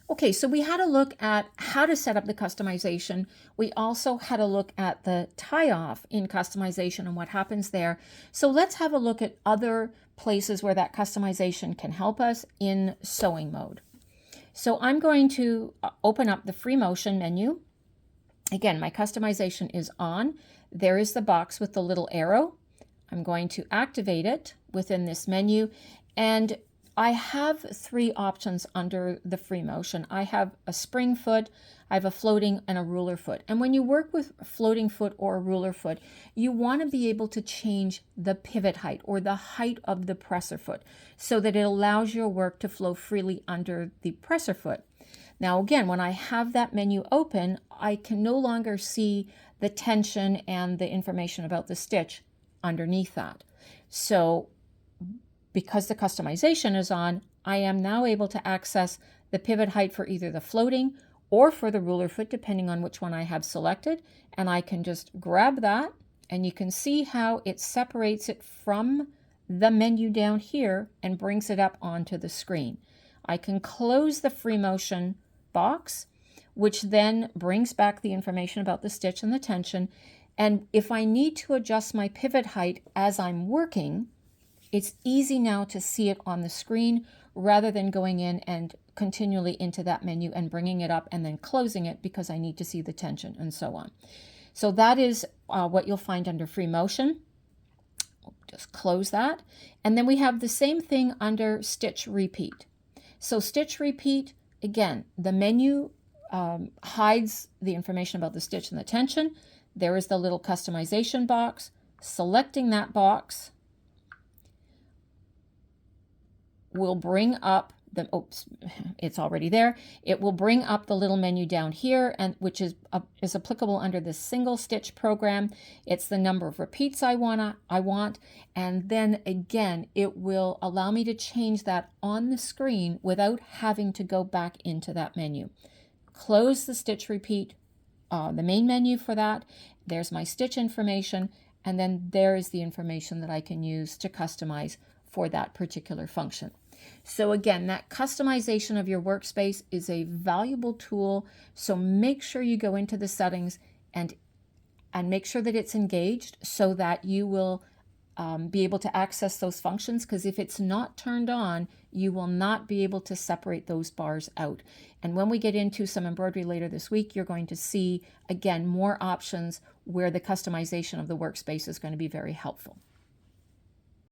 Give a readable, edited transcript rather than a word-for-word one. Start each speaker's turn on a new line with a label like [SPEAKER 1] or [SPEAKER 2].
[SPEAKER 1] Okay, so we had a look at how to set up the customization. We also had a look at the tie-off in customization and what happens there. So let's have a look at other places where that customization can help us in sewing mode. So I'm going to open up the free motion menu. Again, my customization is on. There is the box with the little arrow. I'm going to activate it within this menu, and I have three options under the free motion. I have a spring foot, I have a floating, and a ruler foot. And when you work with a floating foot or a ruler foot, you want to be able to change the pivot height or the height of the presser foot so that it allows your work to flow freely under the presser foot. Now again, when I have that menu open, I can no longer see the tension and the information about the stitch underneath that. So because the customization is on, I am now able to access the pivot height for either the floating or for the ruler foot, depending on which one I have selected. And I can just grab that, and you can see how it separates it from the menu down here and brings it up onto the screen. I can close the free motion box, which then brings back the information about the stitch and the tension. And if I need to adjust my pivot height as I'm working, it's easy now to see it on the screen rather than going in and continually into that menu and bringing it up and then closing it because I need to see the tension and so on. So that is what you'll find under free motion. Just close that. And then we have the same thing under stitch repeat. So stitch repeat, again, the menu hides the information about the stitch and the tension. There is the little customization box. Selecting that box will bring up the, oops, it's already there. It will bring up the little menu down here, and which is applicable under the single stitch program. It's the number of repeats I want, and then again, it will allow me to change that on the screen without having to go back into that menu. Close the stitch repeat, the main menu for that. There's my stitch information, and then there is the information that I can use to customize for that particular function. So again, that customization of your workspace is a valuable tool. So make sure you go into the settings and make sure that it's engaged so that you will be able to access those functions, because if it's not turned on, you will not be able to separate those bars out. And when we get into some embroidery later this week, you're going to see, again, more options where the customization of the workspace is going to be very helpful.